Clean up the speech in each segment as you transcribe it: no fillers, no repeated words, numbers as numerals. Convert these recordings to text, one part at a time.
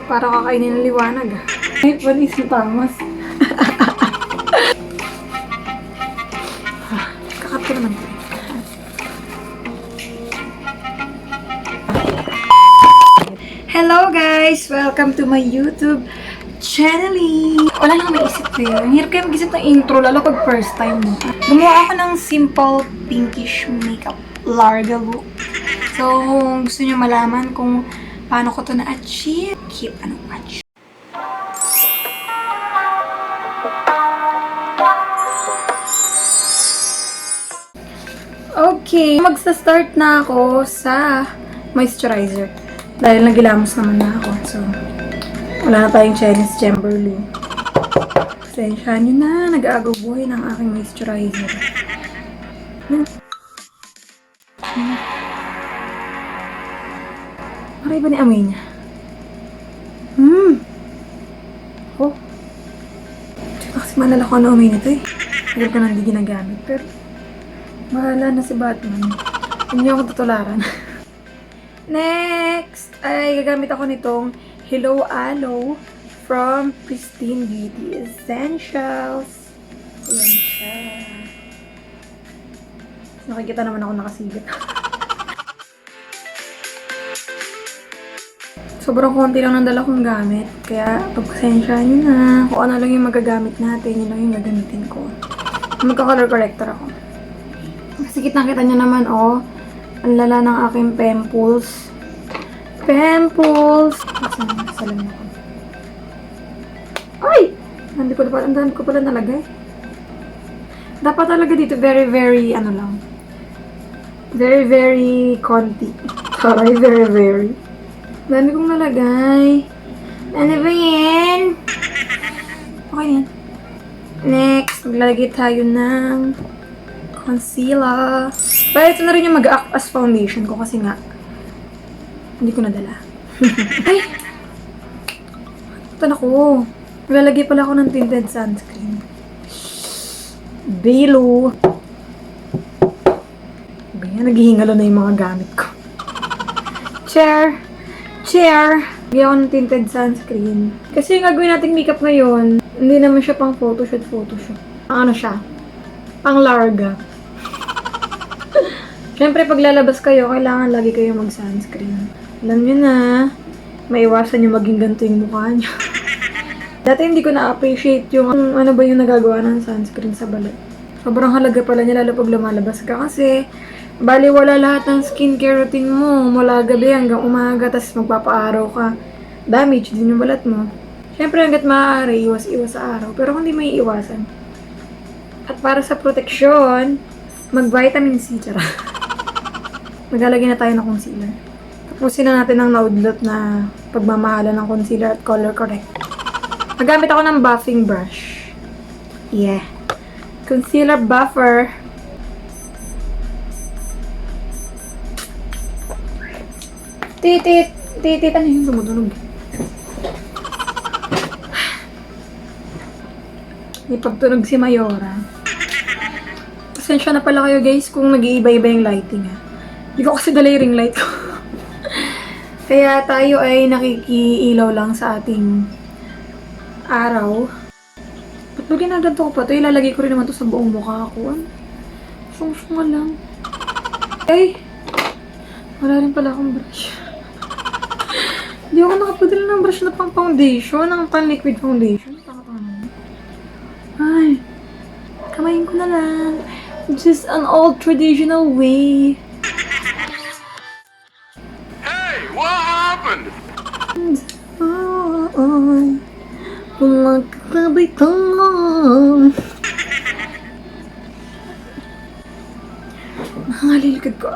Para kakainin ng liwanag. Ay, panis na tamas. Kakat ko naman ko. Hello guys! Welcome to my YouTube channel. Wala nang maisip ko yun. Ang hirap kayo mag-isip ng intro, lalo pag first time mo. Gumawa ako ng simple pinkish makeup larga look. So, kung gusto nyo malaman kung paano ko to na-achieve, keep an watch. Okay, magsa-start na ako sa moisturizer. Dahil nagilamos naman na ako. So, wala na tayong Chinese Chamberlain. Pasensya nyo na, nag-aagaw buhay ng aking moisturizer. Maray ba ni amoy niya? Oh. Kasi malala ko ano amoy nito eh. Tagal ko na hindi ginagamit. Pero, bahala na si Batman. Hindi ako tutularan. Next, ay gagamit ako nitong Hello Aloe from Pristine Beauty Essentials. Ayan siya. Nakikita naman ako nakasigit. Sobrang konti lang ng dala kong gamit. Kaya, pagpasensya nyo na. Kung ano lang yung magagamit natin, yun lang yung gagamitin ko. Magka-color corrector ako. Kasi kitang-kita nyo naman, oh. Ang lala ng aking pimples. Pimples! Salamin ako. Ay! Ang dami ko pala nalagay. Dapat talaga dito very, ano lang. Very konti. Sorry, very. Dami kong nalagay. Ano ba yan? Okay yan. Next, maglalagay tayo ng concealer. Pero ito na rin yung mag-act as foundation ko kasi nga, hindi ko nadala. Ay! Ito na ko. Maglalagay pala ako ng tinted sunscreen. Belo. Ganyan, naghihingalo na yung mga gamit ko. Chair! Lagyan ako ng tinted sunscreen. Kasi yung gagawin nating makeup ngayon, hindi naman siya pang photoshoot. Ano siya? Pang larga. Siyempre, pag lalabas kayo, kailangan lagi kayo mag-sunscreen. Alam nyo na, maiwasan nyo maging ganito yung mukha nyo. Dati hindi ko na-appreciate yung ano ba yung nagagawa ng sunscreen sa balat. Sobrang halaga pala niya lalo pag lumalabas ka kasi baliwala lahat ng skincare routine mo mula gabi hanggang umaga, tapos magpapaaraw ka. Damage din yung balat mo. Siyempre, hanggat maaari, iwas sa araw. Pero hindi may iwasan. At para sa proteksyon, mag-vitamin C, tara. Maglalagay na tayo ng concealer. Tapusin na natin ang naudlot na pagmamahala ng concealer at color corrector. Nagamit ako ng buffing brush. Yeah. Concealer buffer. Titit, ano yung tumutunog? May pagtunog si Mayora. Pasensya na pala kayo guys kung nag-iiba-iba yung lighting ha. Hindi ko kasi dala yung ring light ko. Kaya tayo ay nakikiilaw lang sa ating araw. Ba't ba ginaganto ko pa ito? Ilalagay ko rin naman ito sa buong mukha ko. Sung-sunga lang. Ay! Wala rin pala akong brush. Hindi ako nakapadala ng brush na pang foundation. Ng pang liquid foundation. Ay! Kamayin ko na lang. Just an old traditional way. What happened? Nangangalilkad ko.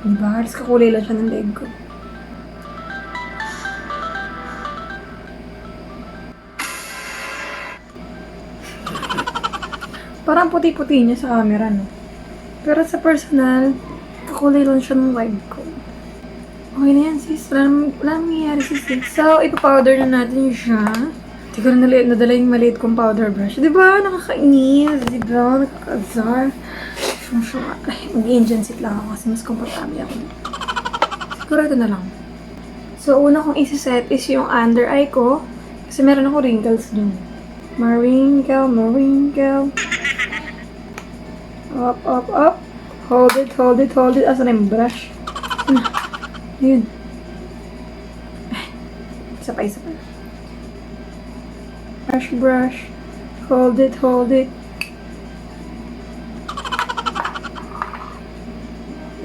Diba? Halos kakulay lang siya ng leg ko. Parang puti-puti niya sa camera, no? Pero sa personal, kakulay lang siya ng leg ko. Okay na yan, sis. Wala nangyayari, sis. So, ipapowder na natin siya. Hindi ko na nadala yung maliit kong powder brush. Diba? Nakakainis. Diba? Nakaka-azar. Mag-Indian sit lang ako kasi mas komportable ako. Siguro ito na lang. So, una kong isi-set is yung under eye ko. Kasi meron ako wrinkles dun. Marinkle. Up. Hold it. Asan na yung brush? Yun. Isa pa. Brush. Hold it.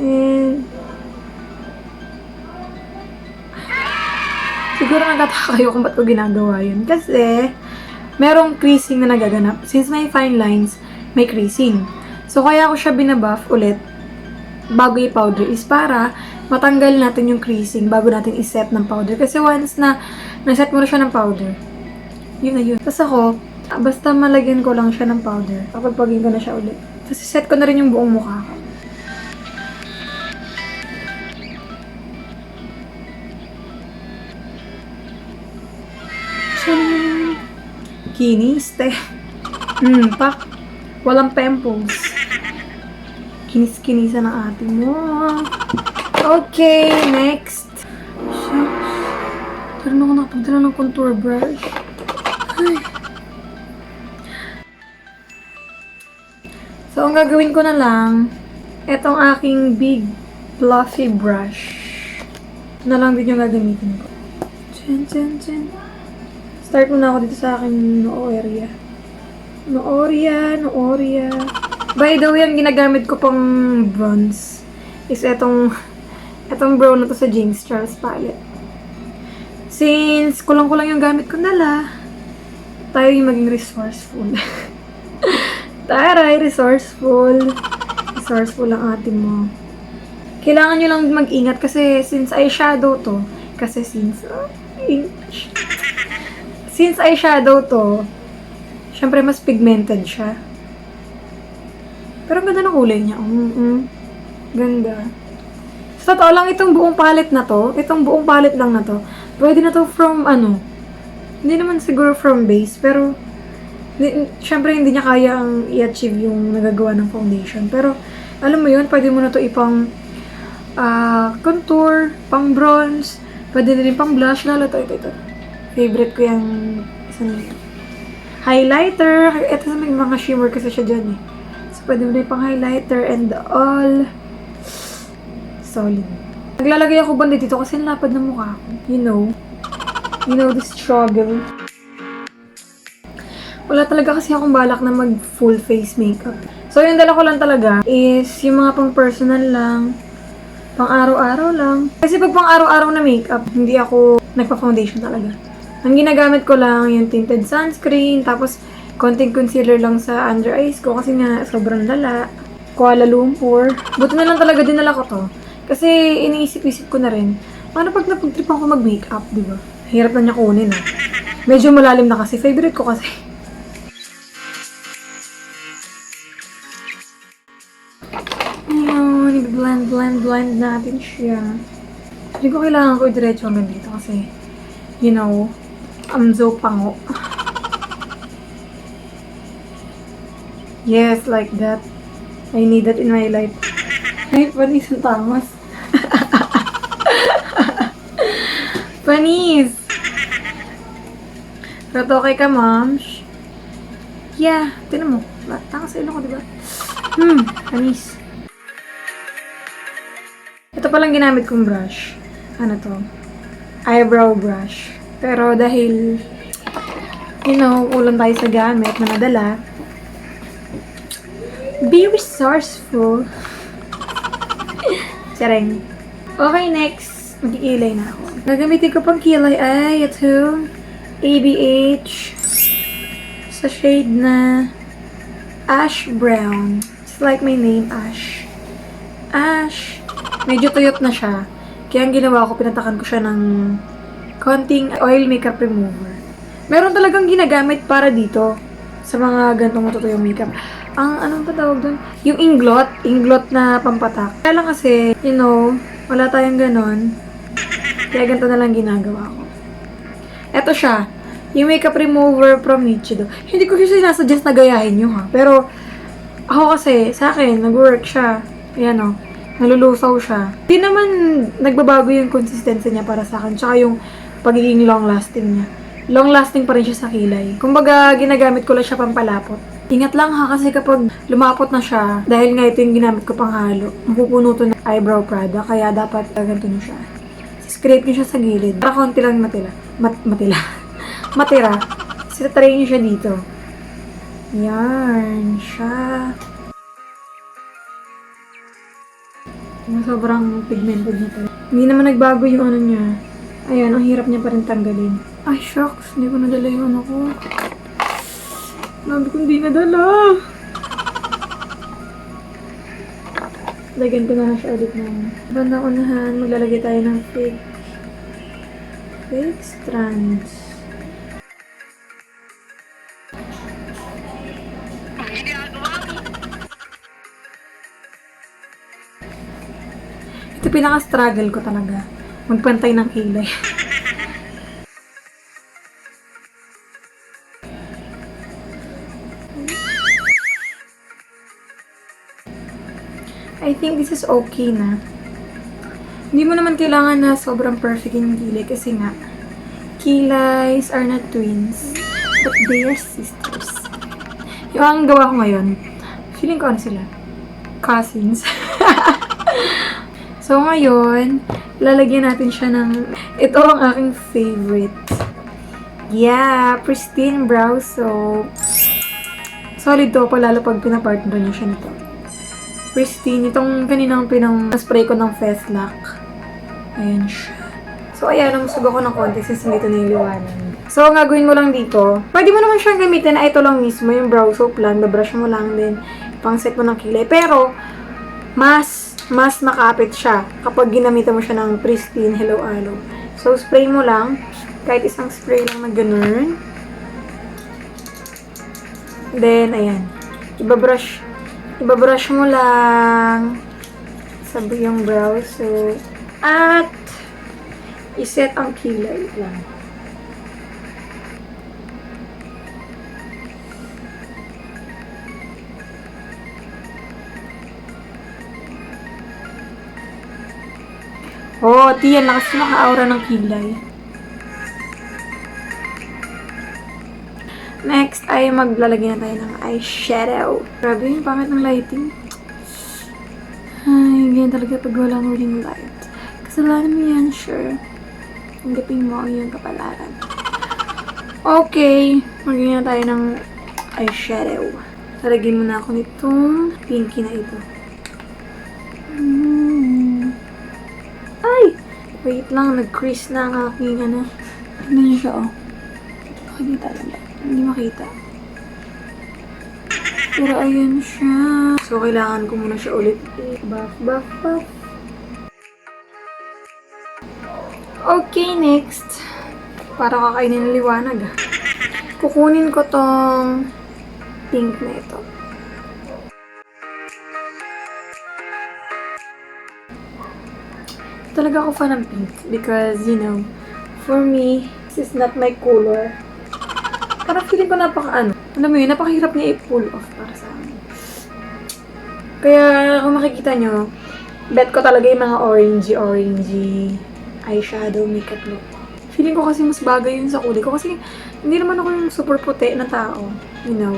And siguro nagtataka kayo kung ba't ko ginagawa yun. Kasi merong creasing na nagaganap. Since may fine lines, may creasing. So, kaya ko siya binabuff ulit bago i-powder is para matanggal natin yung creasing bago natin i-set ng powder. Kasi once na naset mo na siya ng powder, yun na yun. Tapos ako, basta malagyan ko lang siya ng powder. Papagpagin ko na siya ulit. Tapos set ko na rin yung buong mukha ko. Kinis, te. Pak. Walang pimples. Kinis-kinisa ng ate mo. Okay, next. Shucks. Pero na ako nakapagdala ng contour brush. Ay. So, ang gagawin ko na lang, etong aking big fluffy brush. Na lang din yung gagamitin ko. Chin. Start muna ako dito sa aking noo area. Nooria. By the way, ang ginagamit ko pang bronze is etong brown na to sa James Charles palette. Since kulang-kulang yung gamit ko nala, tayo yung maging resourceful. Taray, resourceful ang atin mo. Kailangan nyo lang mag-ingat kasi since eyeshadow to, since eyeshadow to, syempre mas pigmented siya. Pero ang ganda ng kulay niya. Ganda. Sa totoo lang, itong buong palette lang na to, pwede na to from hindi naman siguro from base, pero syempre hindi niya kaya ang i-achieve yung nagagawa ng foundation. Pero alam mo yun, pwede mo na to ipang contour, pang bronze, pwede na rin pang blush, lalo ito. Favorite ko yung isa na yun. Highlighter. Ito sa may mga shimmer kasi siya dyan eh. So, pwede mo rin pang highlighter and all. Solid. Naglalagay ako banda dito kasi lapad ng mukha ko. You know the struggle. Wala talaga kasi akong balak na mag full face makeup. So, yung dala ko lang talaga is yung mga pang personal lang, pang araw-araw lang. Kasi pag pang araw-araw na makeup, hindi ako nagpa-foundation talaga. Ang ginagamit ko lang yung tinted sunscreen, tapos konting concealer lang sa under eyes ko kasi nga sobrang lala. Kuala Lumpur. Buti na lang talaga dinala ko to. Kasi iniisip-isip ko na rin, paano pag napag-trip ako mag-makeup, di ba? Hirap na niya kunin Medyo malalim na kasi. Favorite ko kasi. Ayun, blend natin siya. Hindi ko kailangan ko i-diretso hanggang dito kasi, I'm so pango. Yes, like that. I need that in my life. Ay, panis ang tamas. Panis! Pero okay ka, moms? Yeah, tinan mo. Takas sa ilong ko, diba? Panis. Ito palang ginamit kong brush. Ano to? Eyebrow brush. Pero dahil, kulang tayo sa gamit na madala, be resourceful. Tsareng. Okay, next. Mag-iilay na ako. Gagamitin ko pang kilay ay ito. ABH. Sa shade na Ash Brown. It's like my name, Ash. Ash. Medyo tuyot na siya. Kaya ang ginawa ko, pinatakan ko siya ng konting oil makeup remover. Meron talagang ginagamit para dito sa mga gantong matutuyong makeup. Anong patawag dun? Yung inglot na pampatak. Kaya lang kasi, wala tayong ganon. Kaya ganito na lang ginagawa ko. Eto siya, yung makeup remover from Nichido. Hindi ko kasi sinasuggest na gayahin nyo ha. Pero, ako kasi, sa akin, nag-work siya. Ayan o. Nalulusaw siya. Hindi naman nagbabago yung consistency niya para sa akin. Tsaka yung pagiging long-lasting niya. Long-lasting pa rin siya sa kilay. Kumbaga, ginagamit ko lang siya pampalapot. Ingat lang ha, kasi kapag lumapot na siya, dahil nga ito yung ginamit ko pang halo, mapupuno to ng eyebrow product, kaya dapat ganito nyo siya. Scrape nyo siya sa gilid. Para konti lang matira. Try nyo siya dito. Yan siya. Sobrang pigmented niya talaga. Hindi naman nagbago yung ano niya. Ayan, ang hirap niya pa rin tanggalin. Ay, shucks. Hindi ko nadala yung ano ko. Sabi ko hindi nadala. Lagyan ko na siya ulit ng bandang unahan. Maglalagay tayo ng fake strands. Ito pinaka-struggle ko talaga. Magpantay ng kilay. I think this is okay na. Hindi mo naman kailangan na sobrang perfect yung kilay kasi nga, kilays are not twins, but they are sisters. Yung ang gawa ko ngayon, feeling ko ano sila? Cousins. So, ngayon, lalagyan natin siya ng, ito ang aking favorite. Yeah, Pristine Brow Soap. Solid to, palalo pag pinapartner niyo siya nito. Pristine, itong kaninang pinang-spray ko ng Fest Lock. Ayan siya. So, ayan, namusog ako ng konti since dito na yung liwanag. So, ang gagawin mo lang dito, pwede mo naman siyang gamitin na ito lang mismo, yung brow soap lang, babrush mo lang din, pang set mo ng kilay. Pero, mas makapit siya kapag ginamitan mo siya ng Pristine Hello Aloe. So, spray mo lang. Kahit isang spray lang na ganun. Then, ayan. Ibabrush mo lang sa yung brow. So, at iset ang kilay lang. Oh, tiyan, lakas maka-aura ng kilay. Next ay maglalagay na tayo ng eyeshadow. Grabe yung pangit ng lighting. Ay, ganyan talaga pag walang huling light. Kasalanan mo yan, sure. Tanggapin mo ang iyong kapalaran. Okay, magiging na tayo ng eyeshadow. Talagyan muna ako nitong pinky na ito. Ay! Wait lang, nag-crease na ang aking ano. Tignan niyo siya, oh. Makikita lang. Hindi makita. Pero ayan siya. So, kailangan ko muna siya ulit buff. Okay, next. Para kakainin ng liwanag. Kukunin ko tong pink na ito. Talaga ako fan ng pink because, you know, for me, this is not my color. Parang feeling ko alam mo yun, napakahirap niya i-pull off para sa akin. Kaya, kung makikita nyo, bet ko talaga yung mga orangey eyeshadow makeup look. Feeling ko kasi mas bagay yun sa kulay ko kasi hindi naman ako yung super puti na tao. You know.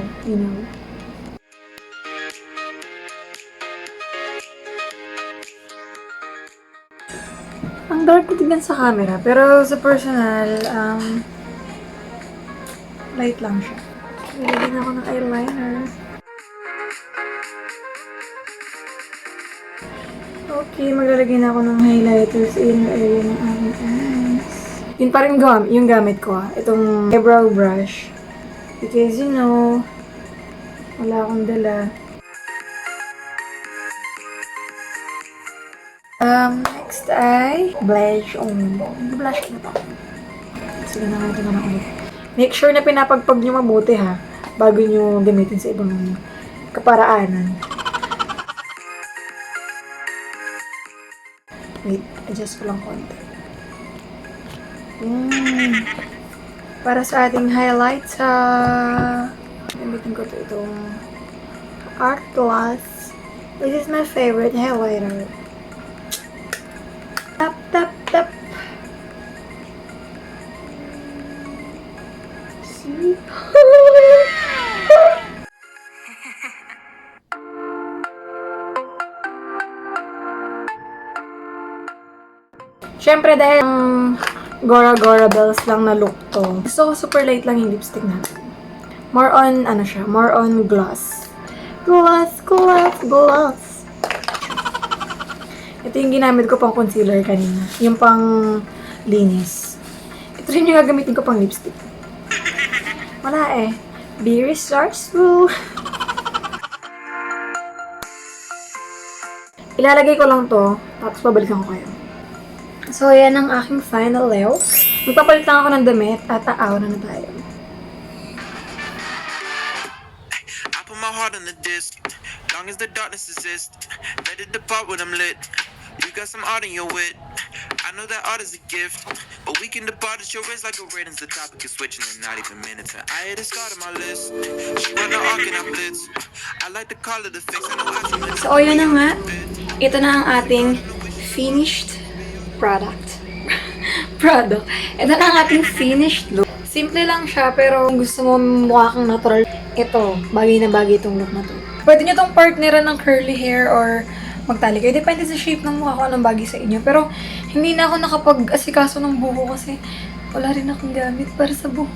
Ang dark ko tignan sa camera, pero sa personal, light lang siya. Nilagyan ako ng eyeliner. Okay, maglalagay na ako ng highlighter sa inner area ng aking eyes. Yun pa rin yung gamit ko, itong eyebrow brush. Because, you know, wala akong dala. Next ay blush on. Blush na to. Sige na natin na ulit. Make sure na pinapagpag nyo mabuti ha, bago nyo gamitin sa ibang kaparaanan. Wait, adjust ko lang konti. Para sa ating highlights, gamitin ko itong Hourglass. This is my favorite highlighter. sweet. Siyempre, dahil Gora Bells lang na look to. So, super light lang yung lipstick natin. More on, ano siya, more on gloss. Gloss. Ito yung ginamit ko pang concealer kanina. Yung pang linis. Ito rin yung gagamitin ko pang lipstick. Wala eh. Be resourceful. Ilalagay ko lang to, tapos babalikan ko kayo. So, yan ang aking final look. Magpapalit lang ako ng damit at aaw na tayo. I put my heart on the disc. Long as the darkness exists, let it depart when I'm lit. You got some art in your wit. I know that art is a gift, but we can depart at your wrist like a ratings. The topic is switching in not even minutes. And I hit a start on my list. She run the arc and I blitz. I like to call it a fix. I know I can. So, yun na nga. Ito na ang ating finished product. Ito na ang ating finished look. Simple lang siya, pero kung gusto mo mukha kang natural, ito, bagay na bagay itong look na to. Pwede nyo itong partneran ng curly hair or magtali kayo. Depende sa shape ng mukha ko anong bagay sa inyo. Pero, hindi na ako nakapag-asikaso ng buho kasi wala rin akong gamit para sa buho.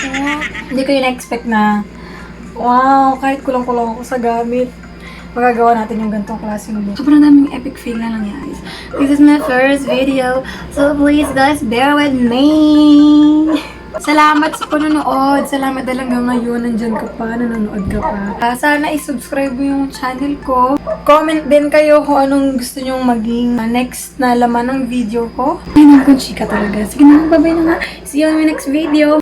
Hindi ko yun na-expect na, wow, kahit kulang-kulang ako sa gamit, magagawa natin yung gantong klaseng look. Sobrang daming epic fail na nangyari. This is my first video, so please guys, bear with me! Salamat sa panonood. Salamat talaga ngayon. Nandyan ka pa, nanonood ka pa. Sana i-subscribe mo yung channel ko. Comment din kayo kung anong gusto nyong maging next na laman ng video ko. Ay, naman kong chika talaga. Sige na, bye-bye na nga. See you on my next video.